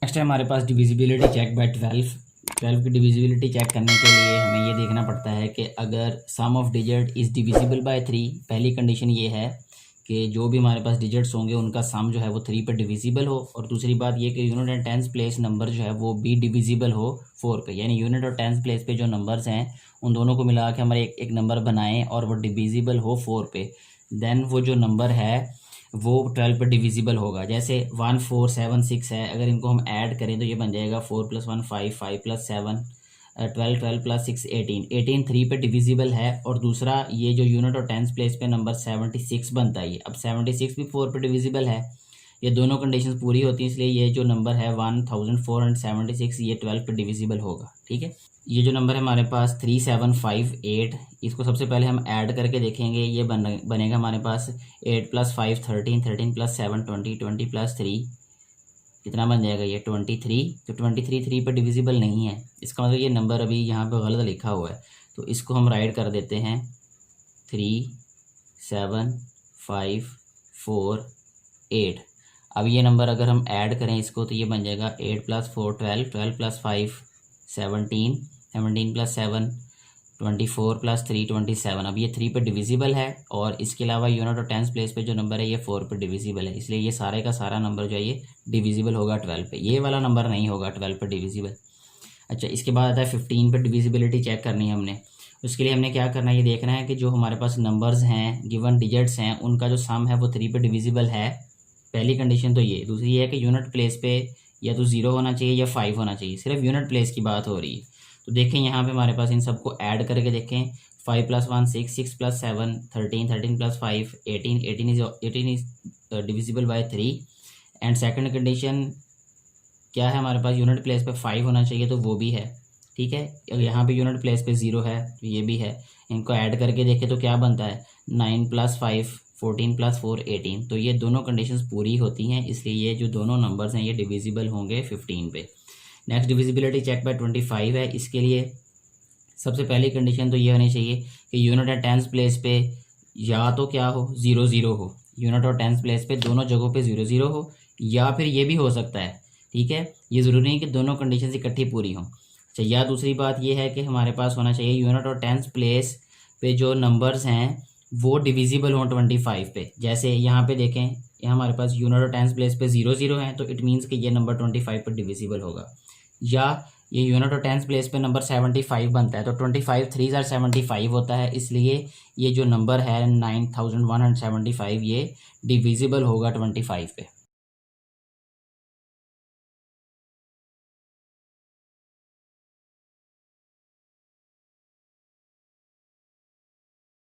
Next है हमारे पास divisibility check bye 12 की डिविजिबिलिटी चेक करने के लिए हमें ये देखना पड़ता है कि अगर sum of digit is divisible by 3, पहली कंडीशन ये है कि जो भी हमारे पास डिजिट्स होंगे उनका सम जो है वो 3 पे डिविजिबल हो, और दूसरी बात ये कि unit and tens place number जो है वो भी डिविजिबल हो 4 पे, यानी यूनिट और टेंस प्लेस पे जो नंबर्स हैं उन दोनों को मिला के हमारे एक नंबर बनाएं और वो डिविजिबल हो 4 पे, देन वो जो नंबर है वो 12 पर डिविजिबल होगा। जैसे 1 4 7 6 है, अगर इनको हम ऐड करें तो ये बन जाएगा 4 + 1 5 5 + 7 12 12 + 6 18 3 पे डिविजिबल है। और दूसरा ये जो यूनिट और टेंस प्लेस पे नंबर 76 बनता है, अब 76 भी 4 पे डिविजिबल है। ये दोनों कंडीशंस पूरी होती हैं, इसलिए ये जो नंबर है 1476 ये 12 पे डिविजिबल होगा। ठीक है, ये जो नंबर है हमारे पास 3758, इसको सबसे पहले हम ऐड करके देखेंगे। ये बनेगा हमारे पास 8 + 5 13 13 + 7 20 20 + 3 कितना बन जाएगा ये 23। तो 23 3 पर डिविजिबल नहीं है, इसका मतलब ये नंबर अभी यहाँ पे गलत लिखा हुआ है, तो इसको हम राइट कर देते हैं 3 7 5 4 8। अब ये नंबर अगर हम ऐड करें इसको तो ये बन जाएगा 8 + 4 12 12 + 5 17 17 + 7 24 + 3 27। अब ये 3 पे डिविजिबल है, और इसके अलावा यूनिट और टेंस प्लेस पे जो नंबर है ये 4 पे डिविजिबल है, इसलिए ये सारे का सारा नंबर जो है ये डिविजिबल होगा 12 पे। ये वाला नंबर नहीं होगा 12 पे डिविजिबल। अच्छा, इसके बाद आता है 15 पे डिविजिबिलिटी चेक करनी है हमने। उसके लिए हमने क्या करना है, ये देखना है कि जो हमारे पास नंबर्स हैं, गिवन डिजिट्स हैं, उनका जो सम है वो 3 पे डिविजिबल है। पहली कंडीशन तो ये। दूसरी ये है कि यूनिट प्लेस पे या तो 0 होना चाहिए या 5 होना चाहिए, सिर्फ यूनिट प्लेस की बात हो रही है। तो देखें यहाँ पे हमारे पास इन सबको ऐड करके देखें, 5 + 1 6 6 + 7 13 13 + 5 18 18 is divisible by 3। And second condition क्या है, हमारे पास यूनिट प्लेस पे 5 होना चाहिए, तो वो भी है। ठीक है, अगर यहाँ पे यूनिट प्लेस पे 0 है तो ये भी है। इनको ऐड करके देखें तो क्या बनता है, 9 + 5 14 + 4 18। तो ये दोनों कंडीशंस पूरी होती हैं, इसलिए ये जो दोनों नंबर्स हैं ये डिविजिबल होंगे 15 पे। नेक्स्ट डिविजिबिलिटी चेक बाय 25 है। इसके लिए सबसे पहली कंडीशन तो ये होनी चाहिए कि यूनिट एंड टेंस प्लेस पे या तो क्या हो 0 0 हो, यूनिट और टेंस प्लेस पे दोनों जगहों पे 0 0 हो, या फिर ये भी हो सकता है। ठीक है, ये ज़रूरी नहीं कि दोनों कंडीशन इकट्ठी पूरी हों। अच्छा, या दूसरी बात ये है कि हमारे पास होना चाहिए यूनिट और टेंस प्लेस पे जो नंबर्स हैं वो डिविजिबल हों 25 पे। जैसे यहाँ पे देखें, यहाँ हमारे पास यूनिट और टेंस प्लेस पे 0 0 है, तो इट मीन्स कि ये नंबर 25 पर डिविजिबल होगा। या ये यूनिट और टेंस प्लेस पे नंबर 75 बनता है, तो 25 3 * 75 होता है, इसलिए ये जो नंबर है 9175 ये डिविजिबल होगा 25 पे।